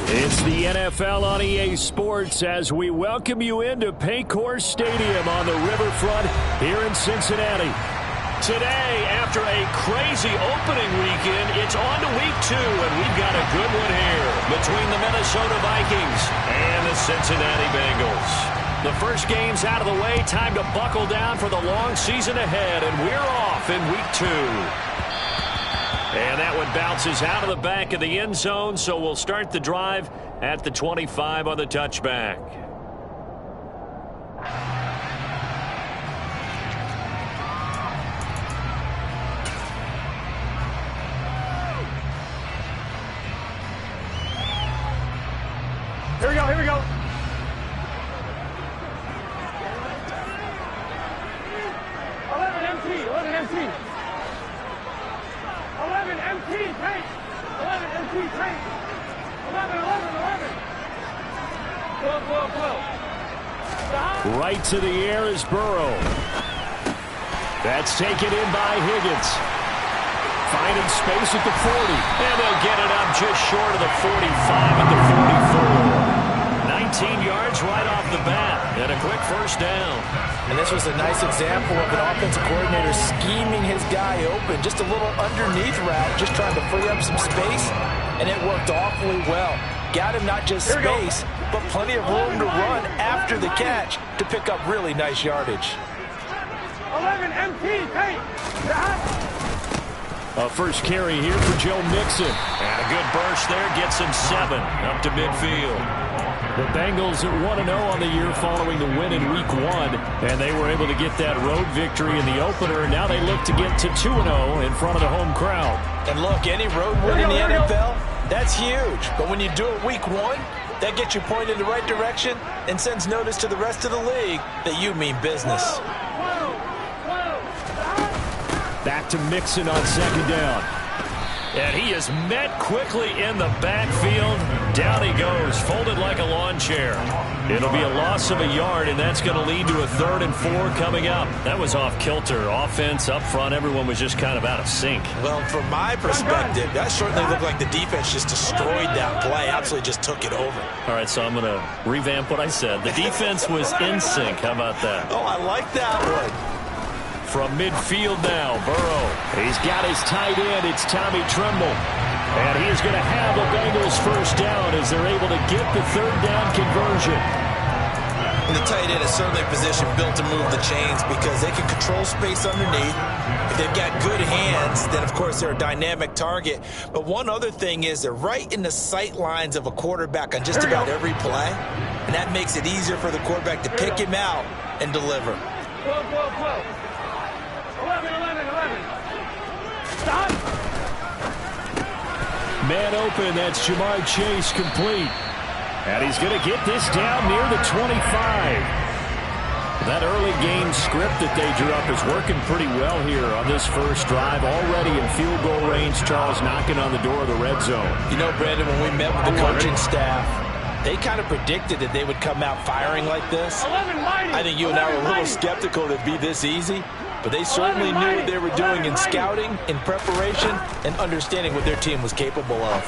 It's the NFL on EA Sports as we welcome you into Paycor Stadium on the riverfront here in Cincinnati. Today, after a crazy opening weekend, it's on to week 2, and we've got a good one here between the Minnesota Vikings and the Cincinnati Bengals. The first game's out of the way, time to buckle down for the long season ahead, and we're off in week 2. And that one bounces out of the back of the end zone, so we'll start the drive at the 25 on the touchback. Here we go, here we go. 11 MT, 11 MT. 11 MT, tank. 11 MT, tank. 11, 11, 11. 12, 12, 12. Right to the air is Burrow. That's taken in by Higgins. Finding space at the 40. And they'll get it up just short of the 45 at the 44. 19 yards right off the bat, and a quick first down. And this was a nice example of an offensive coordinator scheming his guy open. Just a little underneath route, just trying to free up some space, and it worked awfully well. Got him not just space, but plenty of room to run after the catch to pick up really nice yardage. 11 MT, tank. A first carry here for Joe Mixon. And a good burst there gets him 7 up to midfield. The Bengals are 1-0 on the year following the win in Week 1, and they were able to get that road victory in the opener. Now they look to get to 2-0 in front of the home crowd. And look, any road win in the NFL, that's huge. But when you do it Week 1, that gets you pointed in the right direction and sends notice to the rest of the league that you mean business. Back to Mixon on second down. And he is met quickly in the backfield. Down he goes, folded like a lawn chair. It'll be a loss of a yard, and that's going to lead to a 3rd and 4 coming up. That was off kilter. Offense up front, everyone was just kind of out of sync. Well, from my perspective, that certainly looked like the defense just destroyed that play, absolutely just took it over. All right, so I'm going to revamp what I said. The defense was in sync. How about that? Oh, I like that one. From midfield now, Burrow. He's got his tight end. It's Tommy Tremble. And he's going to have the Bengals first down as they're able to get the 3rd down conversion. And the tight end is certainly a position built to move the chains because they can control space underneath. If they've got good hands, then, of course, they're a dynamic target. But one other thing is they're right in the sight lines of a quarterback on just about every play. And that makes it easier for the quarterback to pick him out and deliver. 12, 12, 12. 11, 11, 11. Stop. Man open, that's Jamar Chase complete. And he's going to get this down near the 25. That early game script that they drew up is working pretty well here on this first drive. Already in field goal range, Charles knocking on the door of the red zone. You know, Brandon, when we met with the coaching staff, they kind of predicted that they would come out firing like this. I think you and I were a little skeptical that it'd be this easy. But they certainly knew what they were doing in scouting, in preparation, and understanding what their team was capable of.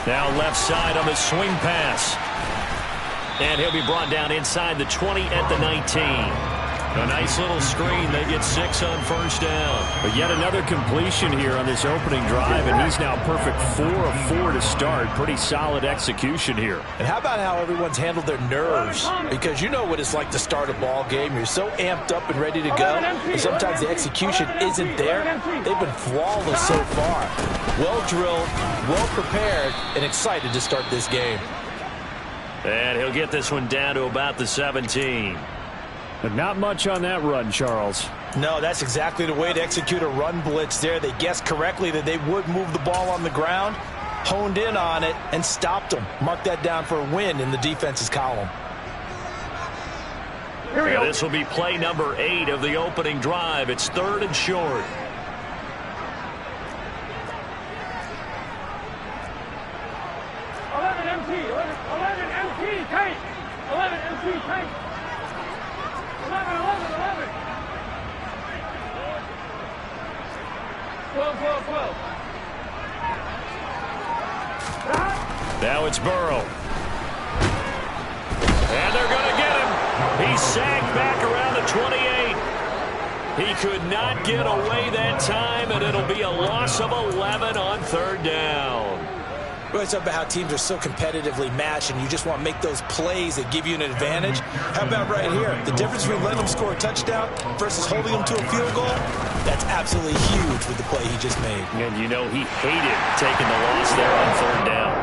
Now left side on the swing pass. And he'll be brought down inside the 20 at the 19. A nice little screen. They get 6 on first down. But yet another completion here on this opening drive, and he's now perfect 4 of 4 to start. Pretty solid execution here. And how about how everyone's handled their nerves? Because you know what it's like to start a ball game. You're so amped up and ready to go, and sometimes the execution isn't there. They've been flawless so far. Well drilled, well prepared, and excited to start this game. And he'll get this one down to about the 17. But not much on that run, Charles. No, that's exactly the way to execute a run blitz there. They guessed correctly that they would move the ball on the ground, honed in on it, and stopped them. Mark that down for a win in the defense's column. Here we go. This will be play number 8 of the opening drive. It's 3rd and short. 11 MT, 11 MT, tank. 11 MT, tank. 11, 11, 11. 12, 12, 12. Now it's Burrow. And they're going to get him. He's sagged back around the 28. He could not get away that time, and it'll be a loss of 11 on third down. We always talk about how teams are so competitively matched, and you just want to make those plays that give you an advantage. How about right here? The difference between letting them score a touchdown versus holding them to a field goal, that's absolutely huge with the play he just made. And you know he hated taking the loss there on third down.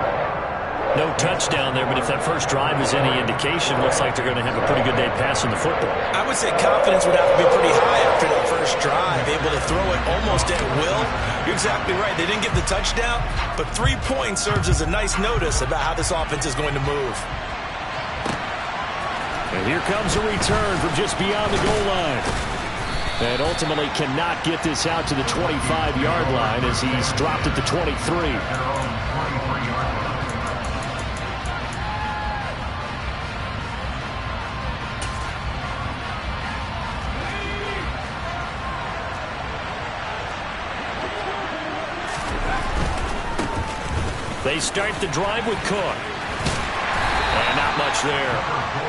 No touchdown there, but if that first drive is any indication, looks like they're going to have a pretty good day passing the football. I would say confidence would have to be pretty high after that first drive, able to throw it almost at will. You're exactly right. They didn't get the touchdown, but 3 points serves as a nice notice about how this offense is going to move. And here comes a return from just beyond the goal line. And ultimately cannot get this out to the 25-yard line as he's dropped at the 23. They start the drive with Cook. And not much there.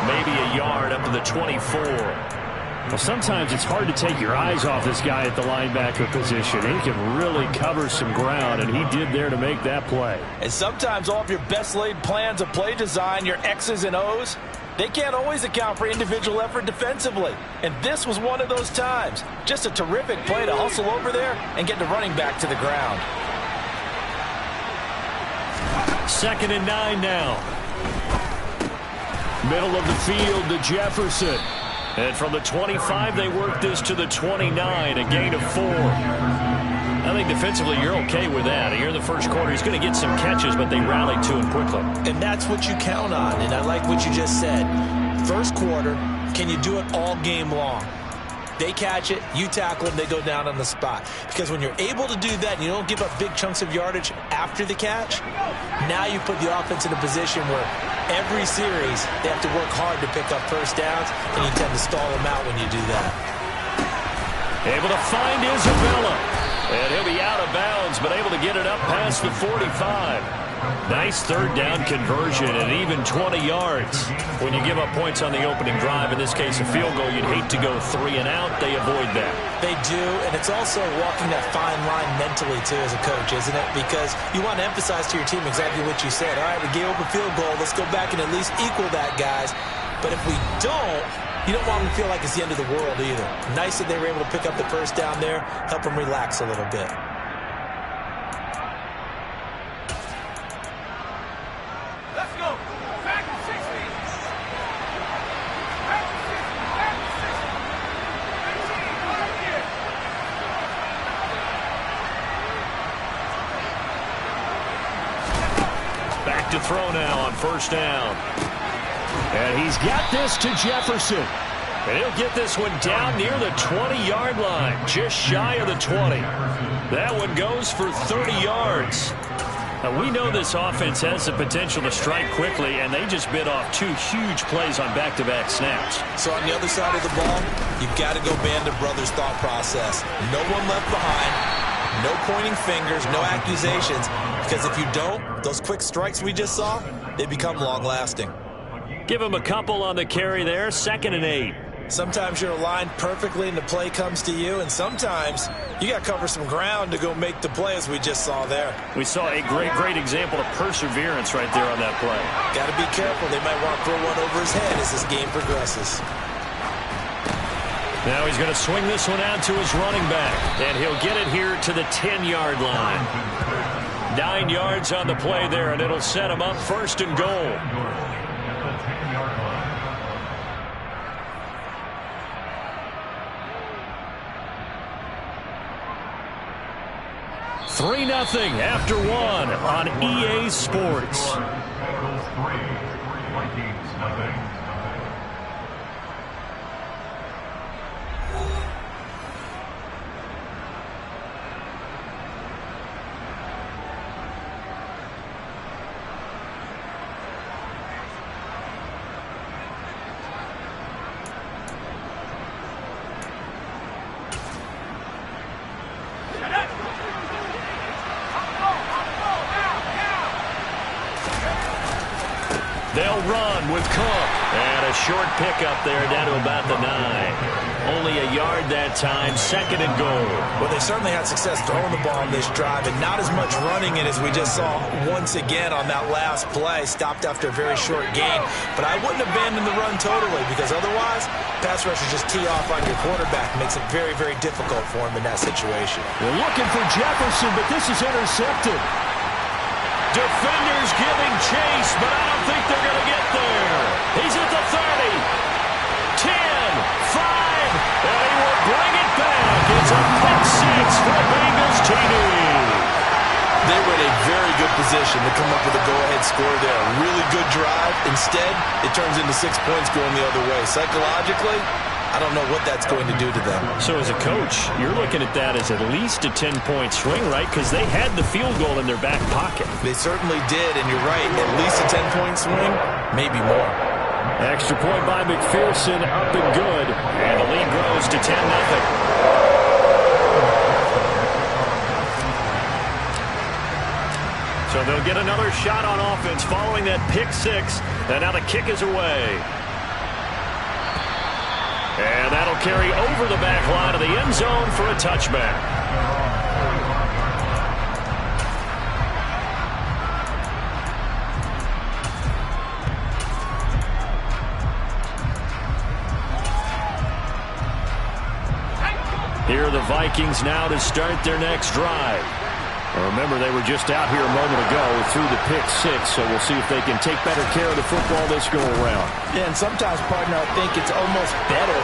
Maybe a yard up to the 24. Well, sometimes it's hard to take your eyes off this guy at the linebacker position. He can really cover some ground, and he did there to make that play. And sometimes all of your best laid plans of play design, your X's and O's, they can't always account for individual effort defensively. And this was one of those times. Just a terrific play to hustle over there and get the running back to the ground. 2nd and 9 now. Middle of the field to Jefferson. And from the 25, they work this to the 29, a gain of 4. I think defensively you're okay with that. Here in the first quarter, he's going to get some catches, but they rallied to him quickly. And that's what you count on, and I like what you just said. First quarter, can you do it all game long? They catch it, you tackle them, they go down on the spot. Because when you're able to do that and you don't give up big chunks of yardage after the catch, now you put the offense in a position where every series they have to work hard to pick up first downs, and you tend to stall them out when you do that. Able to find Isabella. And he'll be out of bounds, but able to get it up past the 45. Nice third down conversion and even 20 yards. When you give up points on the opening drive, in this case a field goal, you'd hate to go 3 and out. They avoid that. They do, and it's also walking that fine line mentally, too, as a coach, isn't it? Because you want to emphasize to your team exactly what you said. All right, we gave up a field goal. Let's go back and at least equal that, guys. But if we don't, you don't want them to feel like it's the end of the world either. Nice that they were able to pick up the first down there, help them relax a little bit. Back to throw now on first down. And he's got this to Jefferson. And he'll get this one down near the 20-yard line, just shy of the 20. That one goes for 30 yards. Now, we know this offense has the potential to strike quickly, and they just bit off 2 huge plays on back-to-back snaps. So on the other side of the ball, you've got to go Band of Brothers thought process. No one left behind, no pointing fingers, no accusations, because if you don't, those quick strikes we just saw, they become long-lasting. Give him a couple on the carry there, 2nd and 8. Sometimes you're aligned perfectly and the play comes to you, and sometimes you got to cover some ground to go make the play, as we just saw there. We saw a great example of perseverance right there on that play. Got to be careful. They might want to throw one over his head as this game progresses. Now he's going to swing this one out to his running back, and he'll get it here to the 10-yard line. 9 yards on the play there, and it'll set him up 1st and goal. 3-0 after 1 on EA Sports. They'll run with Cook. And a short pickup there down to about the 9. Only a yard that time, 2nd and goal. Well, they certainly had success throwing the ball on this drive, and not as much running it as we just saw once again on that last play. Stopped after a very short gain. But I wouldn't abandon the run totally, because otherwise, pass rushers just tee off on your quarterback. Makes it very, very difficult for him in that situation. They're looking for Jefferson, but this is intercepted. Defenders giving chase, but I don't think they're going to get there. He's at the 30. 10, 5, and he will bring it back. It's a pick 6 for Bengals TD. They were in a very good position to come up with a go-ahead score there. A really good drive. Instead, it turns into 6 points going the other way. Psychologically, I don't know what that's going to do to them. So as a coach, you're looking at that as at least a 10-point swing, right? Because they had the field goal in their back pocket. They certainly did, and you're right. At least a 10-point swing, maybe more. Extra point by McPherson, up and good. And the lead grows to 10-0. So they'll get another shot on offense following that pick 6. And now the kick is away. And that'll carry over the back line of the end zone for a touchback. Here are the Vikings now to start their next drive. Remember, they were just out here a moment ago through the pick 6, so we'll see if they can take better care of the football this go-around. Yeah, and sometimes, partner, I think it's almost better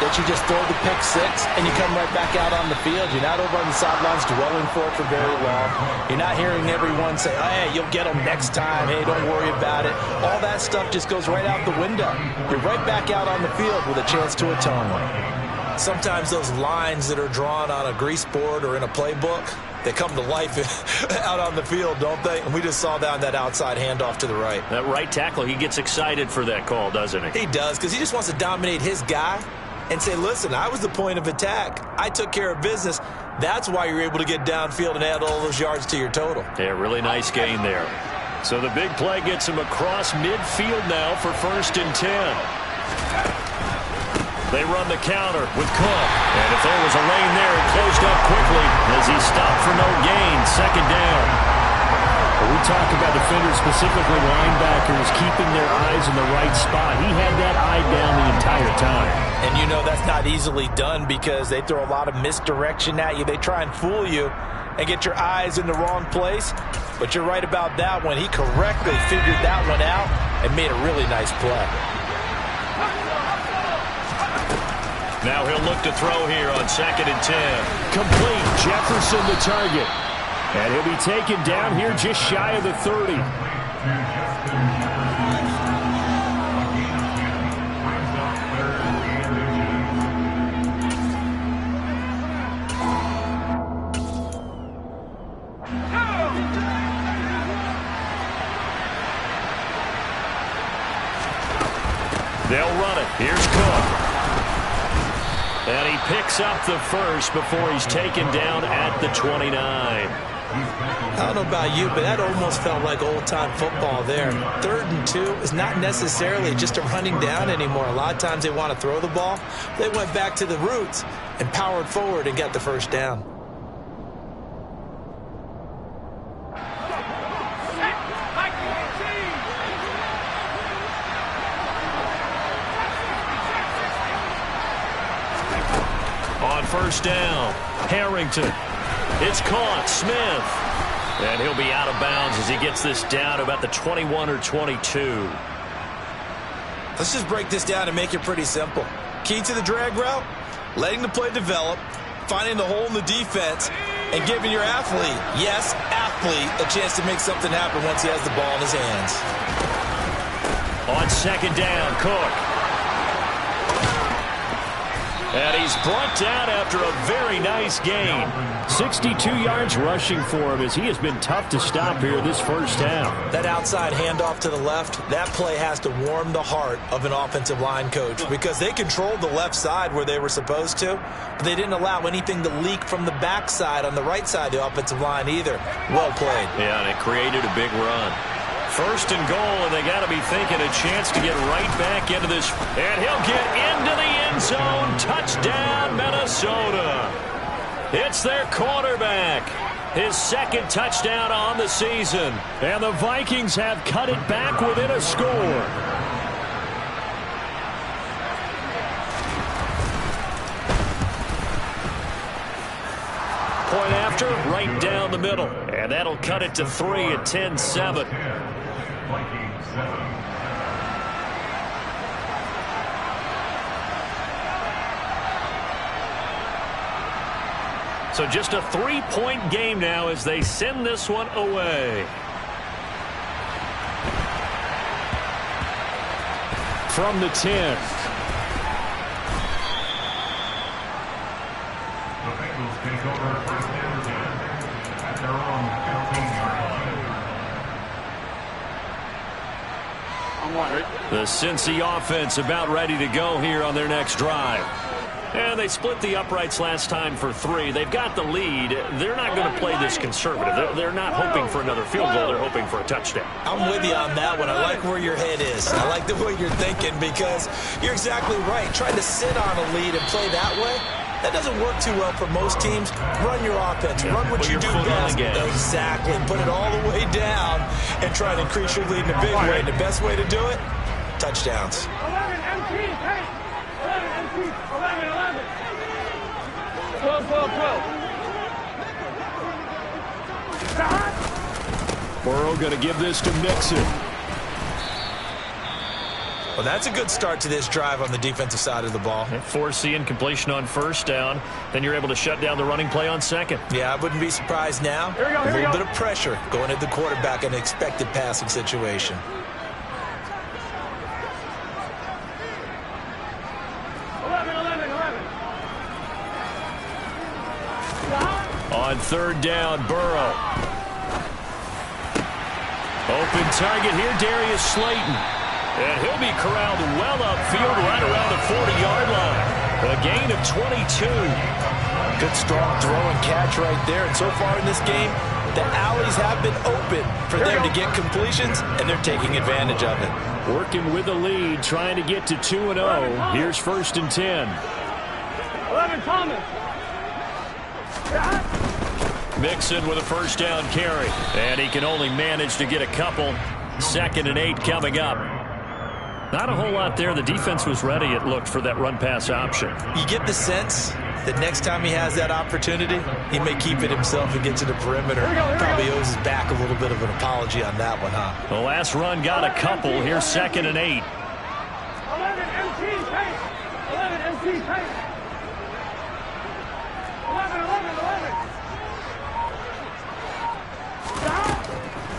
that you just throw the pick 6 and you come right back out on the field. You're not over on the sidelines dwelling for it for very long. You're not hearing everyone say, oh, hey, you'll get them next time. Hey, don't worry about it. All that stuff just goes right out the window. You're right back out on the field with a chance to atone. Sometimes those lines that are drawn on a grease board or in a playbook, they come to life out on the field, don't they? And we just saw that on that outside handoff to the right. That right tackle, he gets excited for that call, doesn't he? He does, because he just wants to dominate his guy and say, listen, I was the point of attack. I took care of business. That's why you're able to get downfield and add all those yards to your total. Yeah, really nice gain there. So the big play gets him across midfield now for 1st and 10. They run the counter with Cook. And if there was a lane there, it closed up quickly as he stopped for no gain. 2nd down. When we talk about defenders, specifically linebackers, keeping their eyes in the right spot. He had that eye down the entire time. And you know that's not easily done because they throw a lot of misdirection at you. They try and fool you and get your eyes in the wrong place. But you're right about that one. He correctly figured that one out and made a really nice play. Now he'll look to throw here on 2nd and 10. Complete. Jefferson the target. And he'll be taken down here just shy of the 30. They'll run it. Here's Cook. And he picks up the 1st before he's taken down at the 29. I don't know about you, but that almost felt like old-time football there. 3rd and 2 is not necessarily just a running down anymore. A lot of times they want to throw the ball. They went back to the roots and powered forward and got the 1st down. On 1st down, Harrington. It's caught. Smith. And he'll be out of bounds as he gets this down to about the 21 or 22. Let's just break this down and make it pretty simple. Key to the drag route, letting the play develop, finding the hole in the defense, and giving your athlete, yes, athlete, a chance to make something happen once he has the ball in his hands. On 2nd down, Cook. And he's brought down after a very nice gain. 62 yards rushing for him as he has been tough to stop here this 1st half. That outside handoff to the left, that play has to warm the heart of an offensive line coach because they controlled the left side where they were supposed to, but they didn't allow anything to leak from the backside on the right side of the offensive line either. Well played. Yeah, and it created a big run. First and goal, and they got to be thinking a chance to get right back into this. And he'll get into the end zone. Touchdown, Minnesota. It's their quarterback. His second touchdown on the season. And the Vikings have cut it back within a score. Point after, right down the middle. And that'll cut it to 3 at 10-7. So just a 3-point game now as they send this one away. From the 10. The Bengals take over first and 10 at their own 15-yard line. The Cincy offense about ready to go here on their next drive. And they split the uprights last time for 3. They've got the lead. They're not going to play this conservative. They're not hoping for another field goal. They're hoping for a touchdown. I'm with you on that one. I like where your head is. I like the way you're thinking because you're exactly right. Trying to sit on a lead and play that way, that doesn't work too well for most teams. Run your offense. Yeah, run what you do best. Exactly. Put it all the way down and try to increase your lead in a big way. And the best way to do it, touchdowns. 11 MT, take. 11 MT, 11, 11. 12, 12, 12. Burrow going to give this to Mixon. Well, that's a good start to this drive on the defensive side of the ball. Force the incompletion on first down. Then you're able to shut down the running play on second. Yeah, I wouldn't be surprised now. A little bit of pressure going at the quarterback in an expected passing situation. 11, 11, 11. On third down, Burrow. Open target here, Darius Slayton. And he'll be corralled well upfield right around the 40-yard line. A gain of 22. Good strong throw and catch right there. And so far in this game, the alleys have been open for them to get completions, and they're taking advantage of it. Working with the lead, trying to get to 2-0. Here's first and 10. 11, Thomas. Mixon with a first down carry. And he can only manage to get a couple. 2nd and 8 coming up. Not a whole lot there. The defense was ready, it looked, for that run-pass option. You get the sense that next time he has that opportunity, he may keep it himself and get to the perimeter. Probably owes his back a little bit of an apology on that one, huh? The last run got a couple. Here's 2nd and 8. 11 MT, take. 11 MT, take. 11, 11, 11.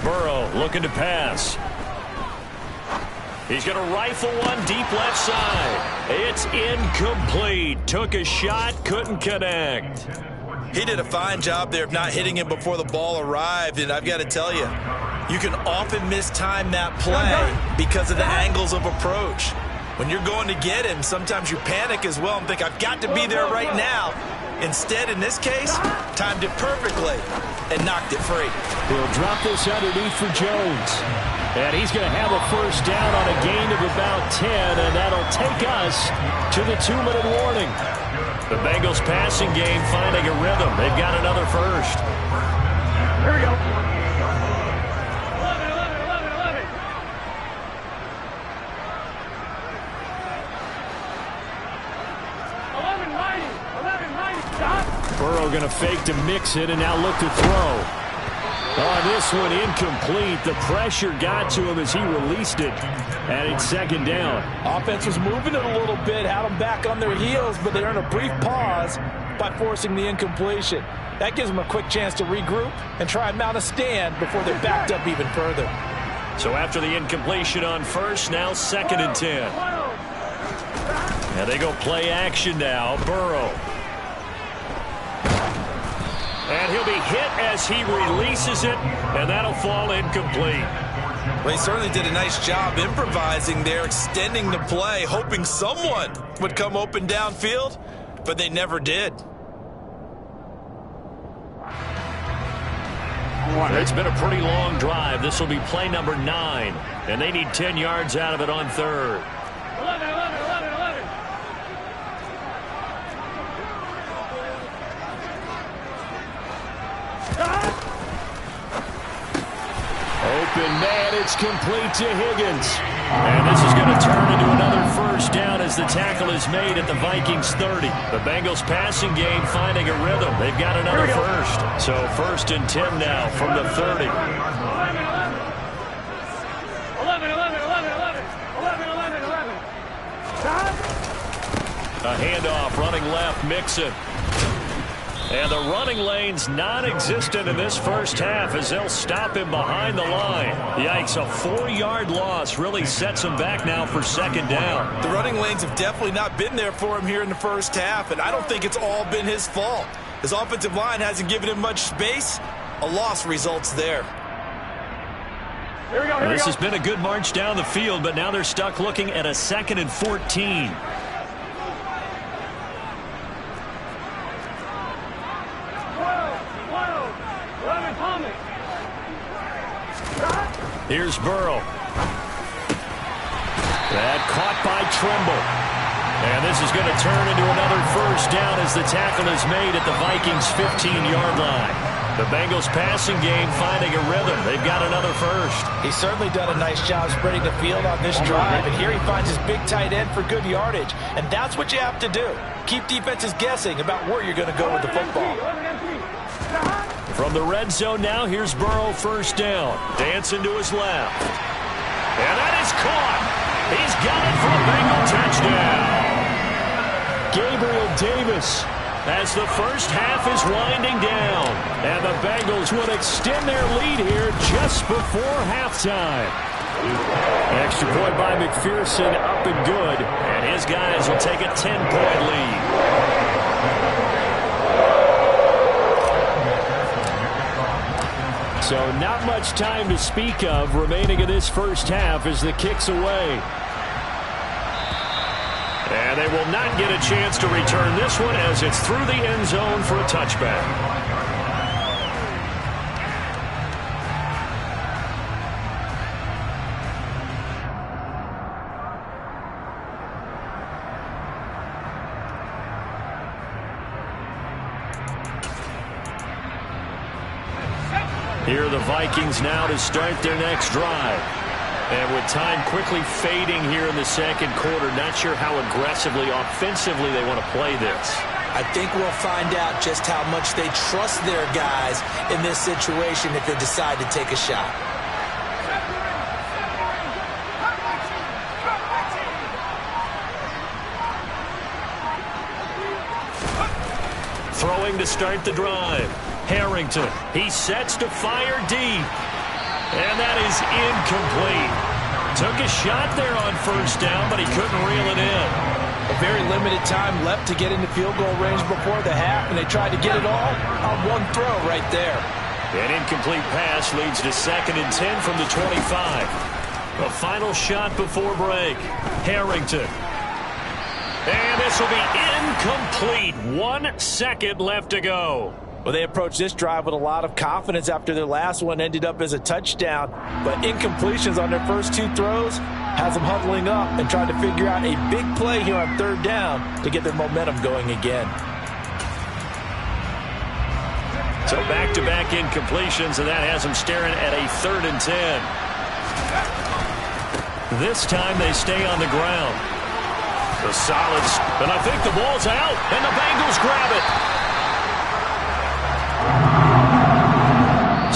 Burrow looking to pass. He's going to rifle one deep left side. It's incomplete. Took a shot, couldn't connect. He did a fine job there of not hitting him before the ball arrived, and I've got to tell you, you can often mistime that play because of the angles of approach. When you're going to get him, sometimes you panic as well and think, I've got to be there right now. Instead, in this case, timed it perfectly and knocked it free. He'll drop this underneath for Jones. And he's going to have a first down on a gain of about 10, and that'll take us to the 2-minute warning. The Bengals passing game finding a rhythm. They've got another first. Here we go. 11, 11, 11, 11. 11, 90, stop. Burrow going to fake to Mixon and now look to throw. On this one, incomplete. The pressure got to him as he released it. And it's 2nd down. Offense was moving it a little bit, had them back on their heels, but they're in a brief pause by forcing the incompletion. That gives them a quick chance to regroup and try and mount a stand before they're backed up even further. So after the incompletion on first, now 2nd and 10. And they go play action now. Burrow. And he'll be hit as he releases it, and that'll fall incomplete. Well, he certainly did a nice job improvising there, extending the play, hoping someone would come open downfield, but they never did. It's been a pretty long drive. This will be play number 9, and they need 10 yards out of it on third. 11. Open man, it's complete to Higgins. And this is going to turn into another first down as the tackle is made at the Vikings 30. The Bengals passing game finding a rhythm. They've got another first. So 1st and 10 now from the 30. 11. A handoff running left, Mixon. And the running lane's non-existent in this first half as they'll stop him behind the line. Yikes, a 4-yard loss really sets him back now for 2nd down. The running lanes have definitely not been there for him here in the first half, and I don't think it's all been his fault. His offensive line hasn't given him much space. A loss results there. Here we go. This has been a good march down the field, but now they're stuck looking at a 2nd and 14. Here's Burrow. That caught by Trimble. And this is going to turn into another first down as the tackle is made at the Vikings' 15-yard line. The Bengals passing game finding a rhythm. They've got another first. He's certainly done a nice job spreading the field on this drive. And here he finds his big tight end for good yardage. And that's what you have to do. Keep defenses guessing about where you're going to go with the football. From the red zone now, here's Burrow, first down. Dancing to his left. And that is caught. He's got it for a Bengal touchdown. Gabriel Davis as the first half is winding down. And the Bengals would extend their lead here just before halftime. Extra point by McPherson, up and good. And his guys will take a 10-point lead. So not much time to speak of remaining in this first half as the kick's away. And they will not get a chance to return this one as it's through the end zone for a touchback. Here are the Vikings now to start their next drive. And with time quickly fading here in the second quarter, not sure how aggressively, offensively they want to play this. I think we'll find out just how much they trust their guys in this situation if they decide to take a shot. Throwing to start the drive. Harrington, he sets to fire deep. And that is incomplete. Took a shot there on first down, but he couldn't reel it in. A very limited time left to get into field goal range before the half, and they tried to get it all on one throw right there. An incomplete pass leads to 2nd and 10 from the 25. A final shot before break. Harrington. And this will be incomplete. 1 second left to go. Well, they approached this drive with a lot of confidence after their last one ended up as a touchdown. But incompletions on their first 2 throws has them huddling up and trying to figure out a big play here on 3rd down to get their momentum going again. So back-to-back incompletions, and that has them staring at a 3rd and 10. This time they stay on the ground. The solids, and I think the ball's out, and the Bengals grab it.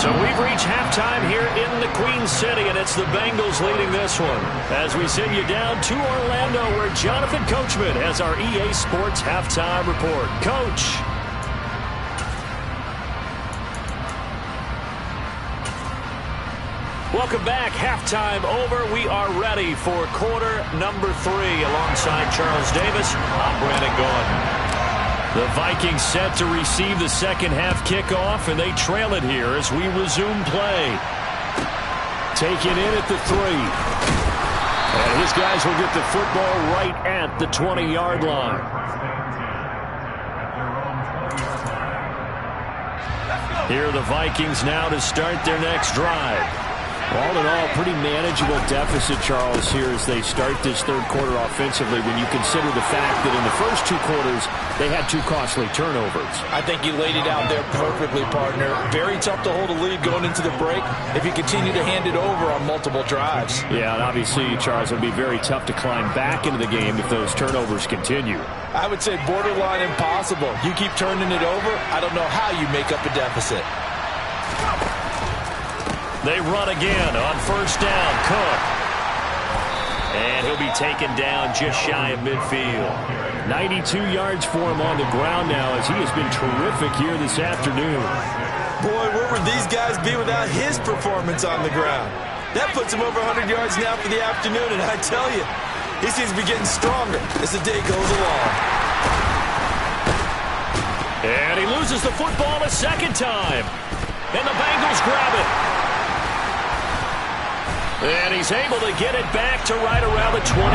So we've reached halftime here in the Queen City, and it's the Bengals leading this one. As we send you down to Orlando, where Jonathan Coachman has our EA Sports Halftime Report. Coach. Welcome back. Halftime over. We are ready for quarter number 3. Alongside Charles Davis, I'm Brandon Gaudin. The Vikings set to receive the second half kickoff, and they trail it here as we resume play. Taken in at the 3. And his guys will get the football right at the 20-yard line. Here are the Vikings now to start their next drive. All in all, pretty manageable deficit, Charles, here as they start this third quarter offensively when you consider the fact that in the first two quarters they had two costly turnovers. I think you laid it out there perfectly, partner. Very tough to hold a lead going into the break if you continue to hand it over on multiple drives. Yeah, and obviously, Charles, it would be very tough to climb back into the game if those turnovers continue. I would say borderline impossible. You keep turning it over, I don't know how you make up a deficit. They run again on first down. Cook. And he'll be taken down just shy of midfield. 92 yards for him on the ground now as he has been terrific here this afternoon. Boy, where would these guys be without his performance on the ground? That puts him over 100 yards now for the afternoon, and I tell you, he seems to be getting stronger as the day goes along. And he loses the football a second time. And the Bengals grab it. And he's able to get it back to right around the 27.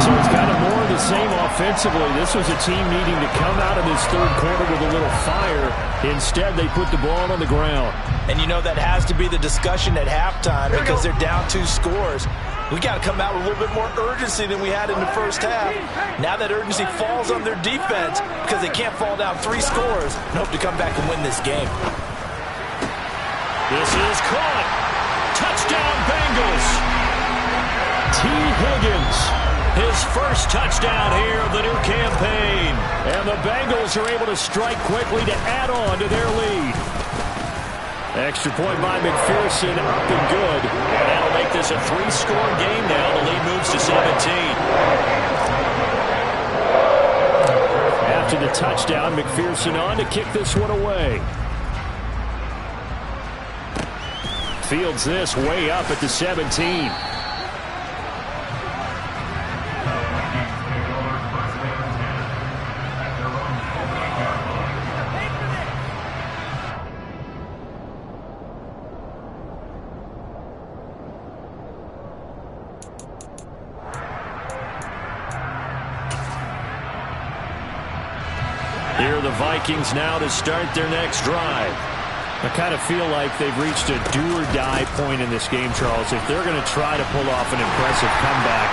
So it's kind of more of the same offensively. This was a team needing to come out of this third quarter with a little fire. Instead, they put the ball on the ground. And you know that has to be the discussion at halftime because they're down 2 scores. We got to come out with a little bit more urgency than we had in the first half. Now that urgency falls on their defense because they can't fall down 3 scores and hope to come back and win this game. This is caught. Touchdown, Bengals. T. Higgins, his first touchdown here of the new campaign. And the Bengals are able to strike quickly to add on to their lead. Extra point by McPherson, up and good. And that'll make this a 3-score game now. The lead moves to 17. After the touchdown, McPherson on to kick this one away. Fields this way up at the 17. Here are the Vikings now to start their next drive. I kind of feel like they've reached a do-or-die point in this game, Charles. If they're going to try to pull off an impressive comeback,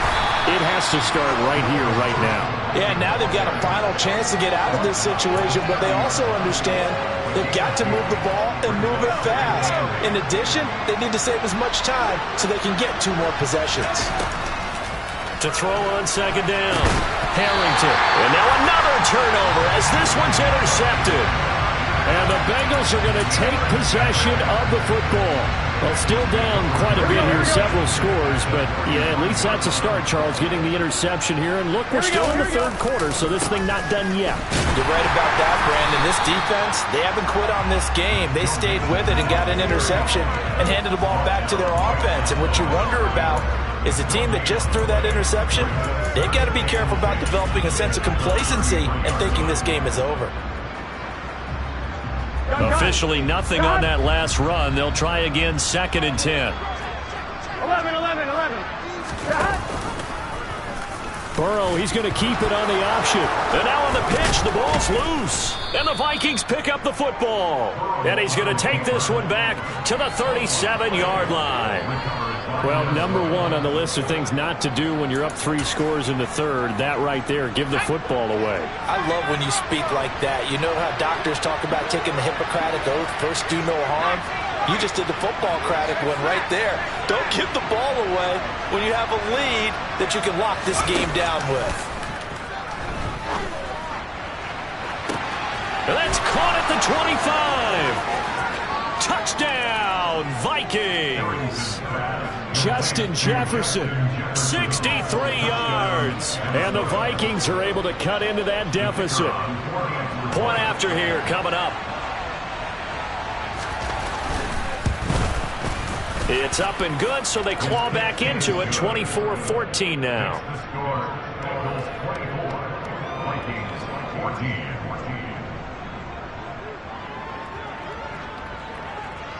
it has to start right here, right now. Yeah, now they've got a final chance to get out of this situation, but they also understand they've got to move the ball and move it fast. In addition, they need to save as much time so they can get 2 more possessions. To throw on second down, Harrington. And now another turnover as this one's intercepted. And the Bengals are going to take possession of the football. Well, still down quite a bit here, several scores, but yeah, at least that's a start, Charles, getting the interception here. And look, we're still in the third quarter, so this thing not done yet. You're right about that, Brandon. This defense, they haven't quit on this game. They stayed with it and got an interception and handed the ball back to their offense. And what you wonder about is the team that just threw that interception, they've got to be careful about developing a sense of complacency and thinking this game is over. Officially nothing on that last run. They'll try again, 2nd and 10. 11. Burrow, he's going to keep it on the option. And now on the pitch, the ball's loose. And the Vikings pick up the football. And he's going to take this one back to the 37-yard line. Well, number 1 on the list of things not to do when you're up 3 scores in the third. That right there, give the football away. I love when you speak like that. You know how doctors talk about taking the Hippocratic oath, first do no harm? You just did the football-cratic one right there. Don't give the ball away when you have a lead that you can lock this game down with. And that's caught at the 25. Touchdown, Vikings. Justin Jefferson, 63 yards. And the Vikings are able to cut into that deficit. Point after here coming up. It's up and good, so they claw back into it. 24-14 now.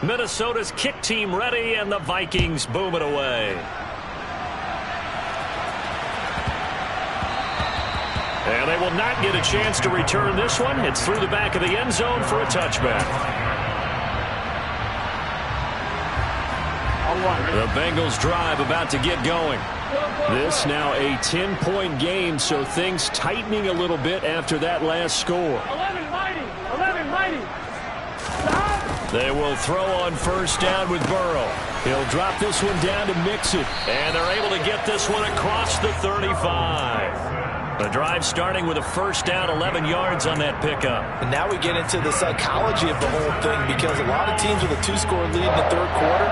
Minnesota's kick team ready, and the Vikings boom it away. And they will not get a chance to return this one. It's through the back of the end zone for a touchback. The Bengals drive about to get going. This now a 10-point game, so things tightening a little bit after that last score. 11 mighty. They will throw on first down with Burrow. He'll drop this one down to Mixon, and they're able to get this one across the 35. The drive starting with a first down, 11 yards on that pickup. And now we get into the psychology of the whole thing, because a lot of teams with a 2-score lead in the third quarter,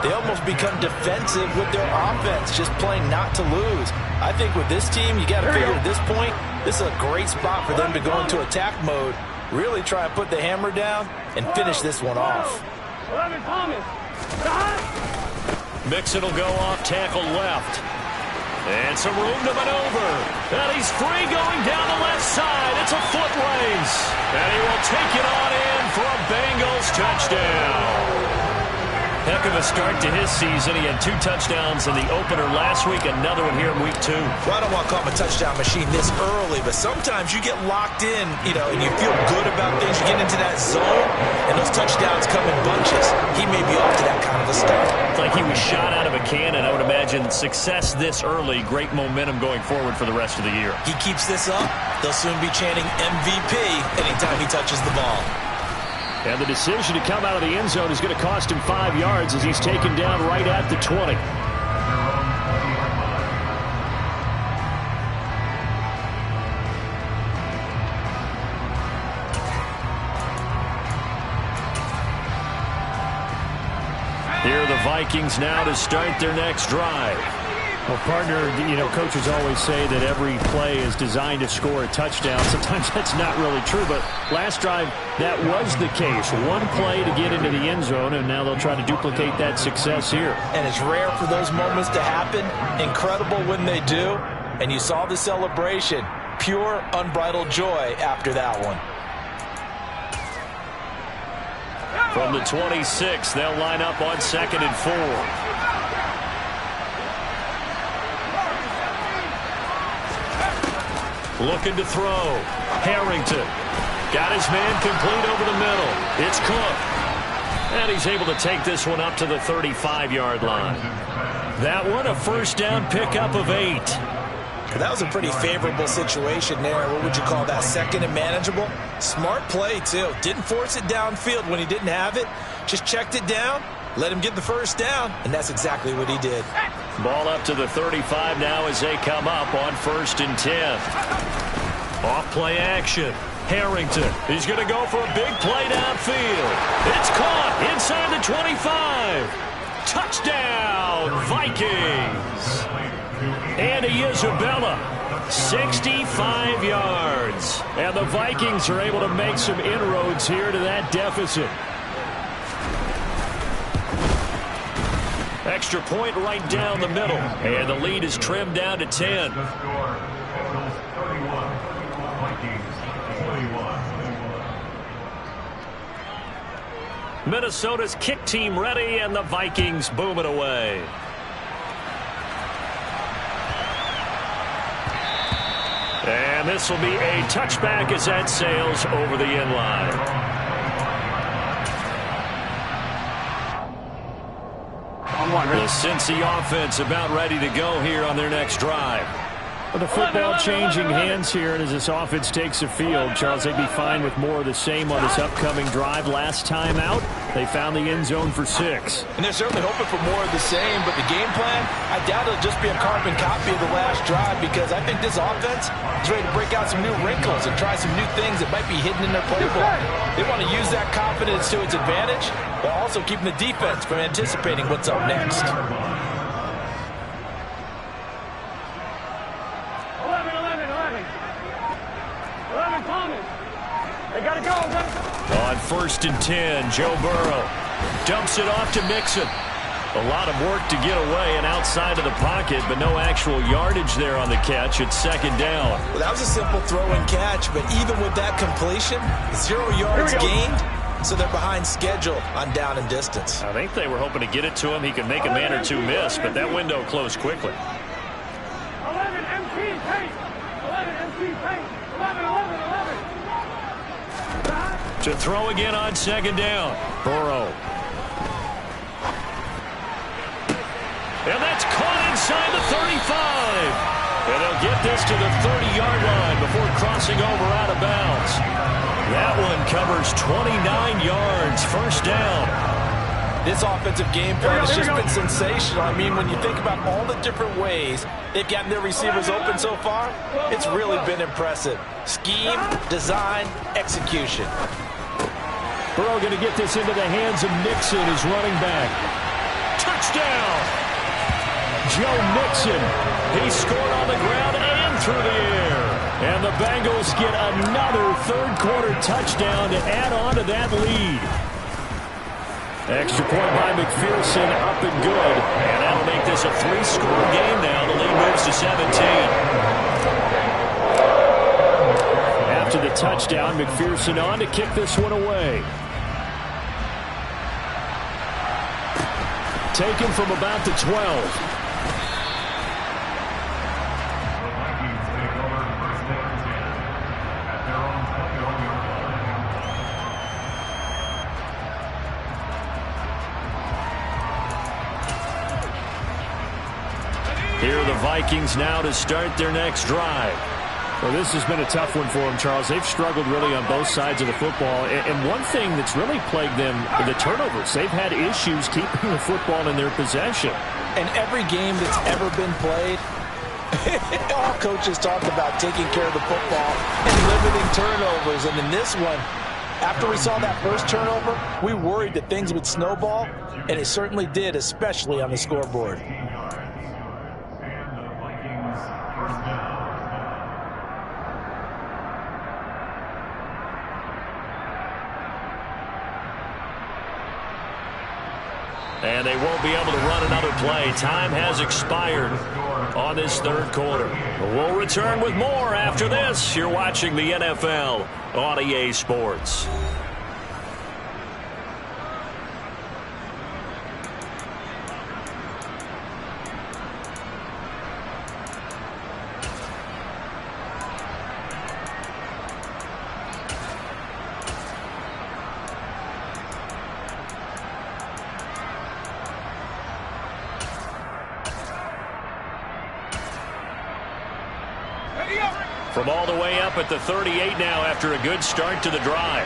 they almost become defensive with their offense, just playing not to lose. I think with this team, you got to figure at this point, this is a great spot for them to go into attack mode, really try and put the hammer down and finish this one off. 11 Thomas. Mixon will go off tackle left. And some room to maneuver. And he's free going down the left side. It's a foot race. And he will take it on in for a Bengals touchdown. Heck of a start to his season. He had 2 touchdowns in the opener last week, another one here in week 2. Well, I don't want to call him a touchdown machine this early, but sometimes you get locked in, and you feel good about things. You get into that zone, and those touchdowns come in bunches. He may be off to that kind of a start. It's like he was shot out of a cannon. I would imagine success this early, great momentum going forward for the rest of the year. He keeps this up, they'll soon be chanting MVP anytime he touches the ball. And the decision to come out of the end zone is going to cost him 5 yards as he's taken down right at the 20. Here are the Vikings now to start their next drive. Well, partner, coaches always say that every play is designed to score a touchdown. Sometimes that's not really true, but last drive, that was the case. One play to get into the end zone, and now they'll try to duplicate that success here. And it's rare for those moments to happen. Incredible when they do. And you saw the celebration. Pure, unbridled joy after that one. From the 26, they'll line up on 2nd and 4. Looking to throw. Harrington. Got his man complete over the middle. It's Cook. And he's able to take this one up to the 35-yard line. That one, a first down pickup of 8. That was a pretty favorable situation there. What would you call that? Second and manageable? Smart play, too. Didn't force it downfield when he didn't have it. Just checked it down, let him get the first down, and that's exactly what he did. Ball up to the 35 now as they come up on 1st and 10. Off-play action. Harrington. He's going to go for a big play downfield. It's caught inside the 25. Touchdown, Vikings. Andy Isabella, 65 yards. And the Vikings are able to make some inroads here to that deficit. Extra point right down the middle. And the lead is trimmed down to 10. Minnesota's kick team ready, and the Vikings boom it away. And this will be a touchback as that sails over the end line. The Cincy offense about ready to go here on their next drive. Well, the football changing hands here, and as this offense takes the field, Charles, they'd be fine with more of the same on this upcoming drive. Last time out, they found the end zone for 6. And they're certainly hoping for more of the same, but the game plan, I doubt it'll just be a carbon copy of the last drive, because I think this offense is ready to break out some new wrinkles and try some new things that might be hidden in their playbook. They want to use that confidence to its advantage, while also keeping the defense from anticipating what's up next. 11 Thomas. They got to go. On 1st and 10, Joe Burrow dumps it off to Mixon. A lot of work to get away and outside of the pocket, but no actual yardage there on the catch. It's 2nd down. Well, that was a simple throw and catch, but even with that completion, 0 yards gained, so they're behind schedule on down and distance. I think they were hoping to get it to him. He could make a man or two miss, but that window closed quickly. 11 MT Tate. 11 MT Tate. 11. To throw again on 2nd down. Burrow. gets to the 30-yard line before crossing over out of bounds. That one covers 29 yards, first down. This offensive game plan has just been sensational. I mean, when you think about all the different ways they've gotten their receivers open so far, it's really been impressive. Scheme, design, execution. Burrow going to get this into the hands of Mixon, his running back. Touchdown! Joe Mixon. He scored on the ground and through the air. And the Bengals get another third-quarter touchdown to add on to that lead. Extra point by McPherson, up and good. And that'll make this a 3-score game now. The lead moves to 17. After the touchdown, McPherson on to kick this one away. Taken from about the 12. Here are the Vikings now to start their next drive. Well, this has been a tough one for them, Charles. They've struggled really on both sides of the football. And one thing that's really plagued them, the turnovers. They've had issues keeping the football in their possession. And every game that's ever been played, all coaches talk about taking care of the football and limiting turnovers. And in this one, after we saw that first turnover, we worried that things would snowball, and it certainly did, especially on the scoreboard. And they won't be able to run another play. Time has expired on this third quarter. We'll return with more after this. You're watching the NFL on EA Sports. From all the way up at the 38 now after a good start to the drive.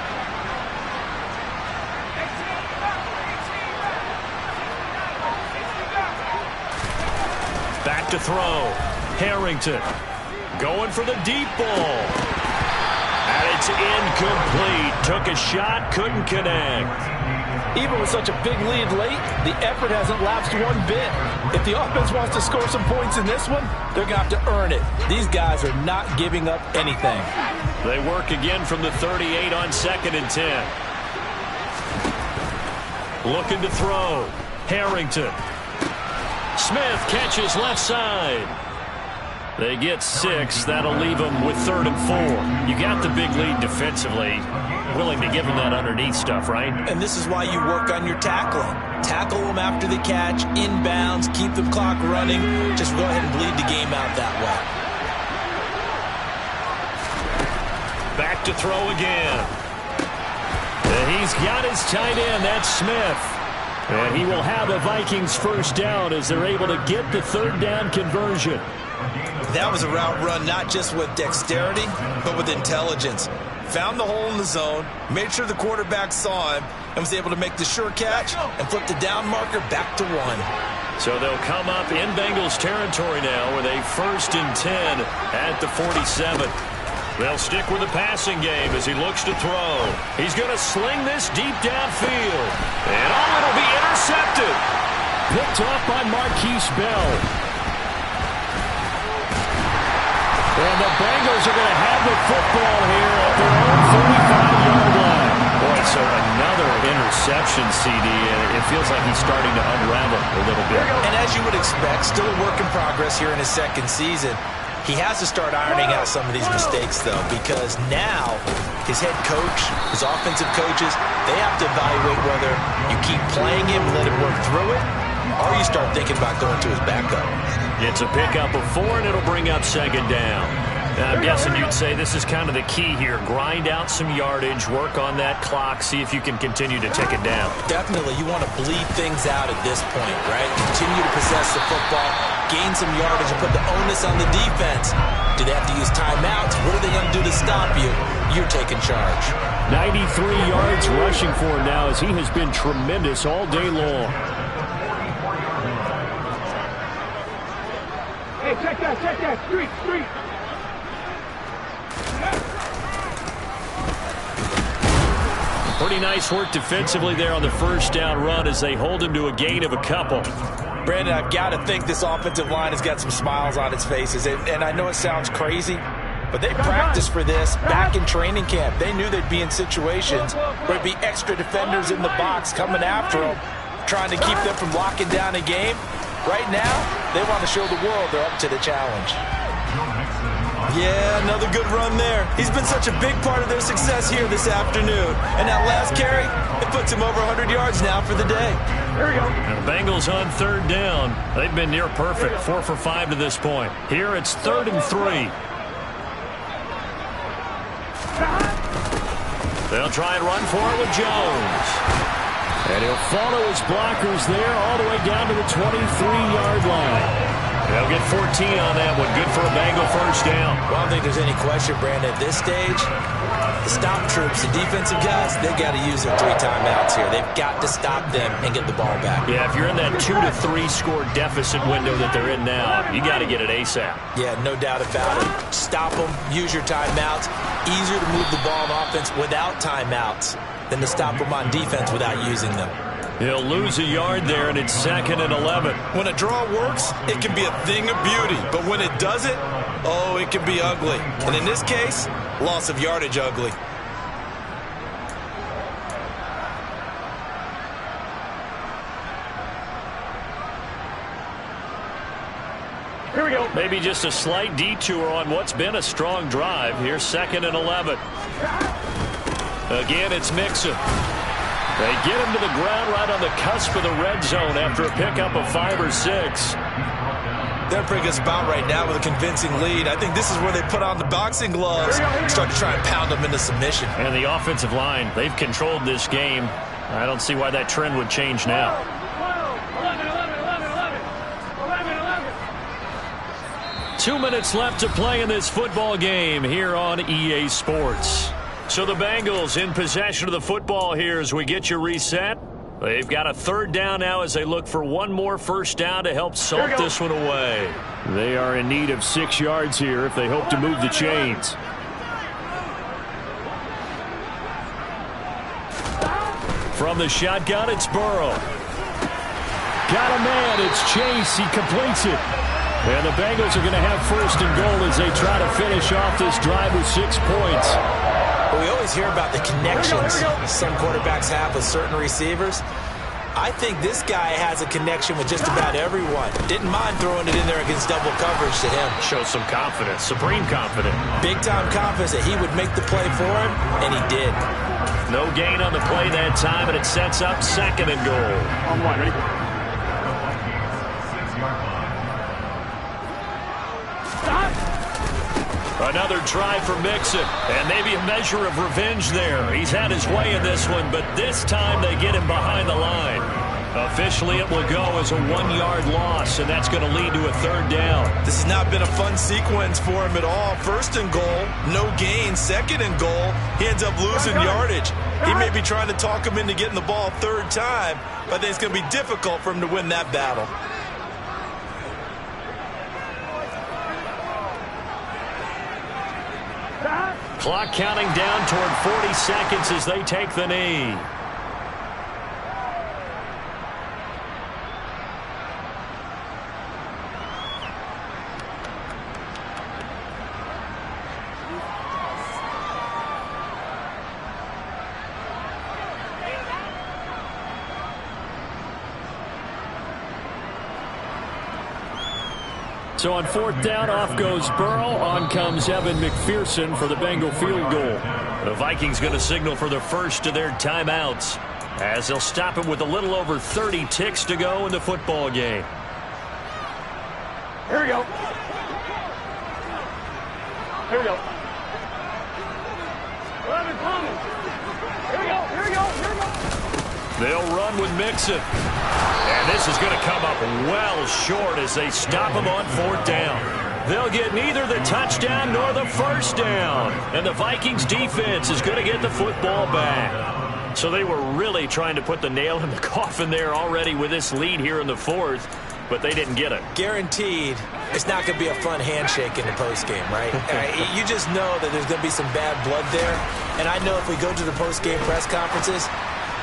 Back to throw. Harrington going for the deep ball. And it's incomplete. Took a shot, couldn't connect. Even with such a big lead late, the effort hasn't lapsed one bit. If the offense wants to score some points in this one, they're going to have to earn it. These guys are not giving up anything. They work again from the 38 on 2nd and 10. Looking to throw. Harrington. Smith catches left side. They get 6. That'll leave them with 3rd and 4. You got the big lead defensively. Willing to give them that underneath stuff, right? And this is why you work on your tackling. Tackle them after the catch, inbounds, keep the clock running. Just go ahead and bleed the game out that way. Back to throw again. And he's got his tight end. That's Smith. And he will have the Vikings first down as they're able to get the 3rd down conversion. That was a route run not just with dexterity, but with intelligence. Found the hole in the zone, made sure the quarterback saw him, and was able to make the sure catch and flip the down marker back to 1. So they'll come up in Bengals territory now with a 1st and 10 at the 47. They'll stick with the passing game as he looks to throw. He's going to sling this deep downfield. And it'll be intercepted. Picked off by Marquise Bell. And the Bengals are going to have the football here at their own 35-yard line. Boy, so another interception, CD, and it feels like he's starting to unravel a little bit. And as you would expect, still a work in progress here in his 2nd season. He has to start ironing out some of these mistakes, though, because now his head coach, his offensive coaches, they have to evaluate whether you keep playing him and let him work through it, or you start thinking about going to his backup. It's a pickup of 4, and it'll bring up 2nd down. I'm guessing you'd say this is kind of the key here. Grind out some yardage, work on that clock, see if you can continue to take it down. Definitely. You want to bleed things out at this point, right? Continue to possess the football, gain some yardage, and put the onus on the defense. Do they have to use timeouts? What are they going to do to stop you? You're taking charge. 93 yards rushing for him now as he has been tremendous all day long. Hey, check that. Street. Pretty nice work defensively there on the first down run as they hold him to a gain of a couple. Brandon, I've got to think this offensive line has got some smiles on its faces. And I know it sounds crazy, but they practiced for this back in training camp. They knew they'd be in situations where there'd be extra defenders in the box coming after them, trying to keep them from locking down a game. Right now, they want to show the world they're up to the challenge. Yeah, another good run there. He's been such a big part of their success here this afternoon. And that last carry, it puts him over 100 yards now for the day. Here we go. And the Bengals on third down. They've been near perfect, 4 for 5 to this point. Here it's 3rd and 3. They'll try and run for it with Jones. And he'll follow his blockers there all the way down to the 23-yard line. They'll get 14 on that one. Good for a Bengal first down. Well, I don't think there's any question, Brandon. At this stage, the stop troops, the defensive guys, they got to use their 3 timeouts here. They've got to stop them and get the ball back. Yeah, if you're in that 2 to 3 score deficit window that they're in now, you got to get it ASAP. Yeah, no doubt about it. Stop them, use your timeouts. Easier to move the ball on offense without timeouts than to stop them on defense without using them. He'll lose a yard there, and it's 2nd and 11. When a draw works, it can be a thing of beauty. But when it doesn't, oh, it can be ugly. And in this case, loss of yardage ugly. Here we go. Maybe just a slight detour on what's been a strong drive. Here's 2nd and 11. Again, it's Mixon. They get him to the ground right on the cusp of the red zone after a pickup of 5 or 6. They're a pretty good spot right now with a convincing lead. I think this is where they put on the boxing gloves, start to try and pound them into submission. And the offensive line, they've controlled this game. I don't see why that trend would change now. 2 minutes left to play in this football game here on EA Sports. So the Bengals in possession of the football here as we get you reset. They've got a 3rd down now as they look for one more first down to help salt this one away. They are in need of 6 yards here if they hope to move the chains. From the shotgun, it's Burrow. Got a man, it's Chase, he completes it. And the Bengals are going to have 1st and goal as they try to finish off this drive with 6 points. We always hear about the connections some quarterbacks have with certain receivers. I think this guy has a connection with just about everyone. Didn't mind throwing it in there against double coverage to him. Shows some confidence, supreme confidence. Big-time confidence that he would make the play for him, and he did. No gain on the play that time, and it sets up 2nd and goal. On 1, ready? Another try for Mixon, and maybe a measure of revenge there. He's had his way in this one, but this time they get him behind the line. Officially, it will go as a 1-yard loss, and that's going to lead to a 3rd down. This has not been a fun sequence for him at all. 1st and goal, no gain. 2nd and goal, he ends up losing yardage. He may be trying to talk him into getting the ball 3rd time, but I think it's going to be difficult for him to win that battle. Clock counting down toward 40 seconds as they take the knee. So on 4th down, off goes Burrow. On comes Evan McPherson for the Bengal field goal. The Vikings going to signal for the first of their timeouts as they'll stop him with a little over 30 ticks to go in the football game. Here we go. Here we go. 11 coming. Here we go. Here we go. Here we go. They'll run with Mixon. And this is going to come up well short as they stop him on 4th down. They'll get neither the touchdown nor the first down. And the Vikings defense is going to get the football back. So they were really trying to put the nail in the coffin there already with this lead here in the 4th, but they didn't get it. Guaranteed it's not going to be a fun handshake in the postgame, right? You just know that there's going to be some bad blood there. And I know if we go to the postgame press conferences,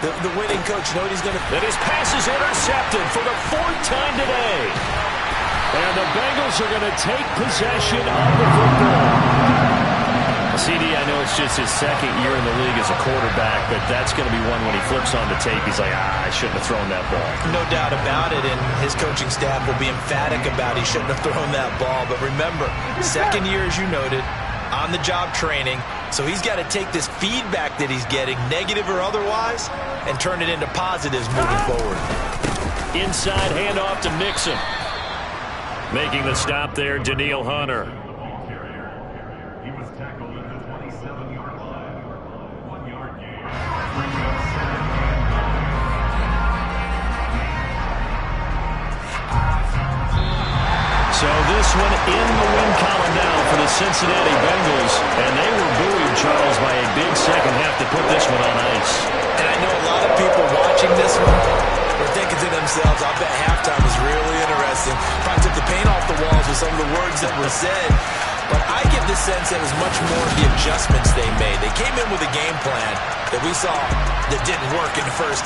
the winning coach, you know what he's going to... And his pass is intercepted for the 4th time today. And the Bengals are going to take possession of the football. CD, I know it's just his 2nd year in the league as a quarterback, but that's going to be one when he flips on the tape, he's like, I shouldn't have thrown that ball. No doubt about it, and his coaching staff will be emphatic about he shouldn't have thrown that ball. But remember, 2nd year, as you noted, on-the-job training, so he's got to take this feedback that he's getting, negative or otherwise, and turn it into positives moving forward. Inside handoff to Mixon. Making the stop there, Danielle Hunter. He was tackled at the 27-yard line. 1-yard gain. So this one in the win column now for the Cincinnati Bengals. And they were buoyed, Charles, by a big second half to put this one on ice. And I know a lot of people watching this one were thinking to themselves, I bet halftime was really interesting. Probably took the paint off the walls with some of the words that were said. But I get the sense that it was much more of the adjustments they made. They came in with a game plan that we saw that didn't work in the first half.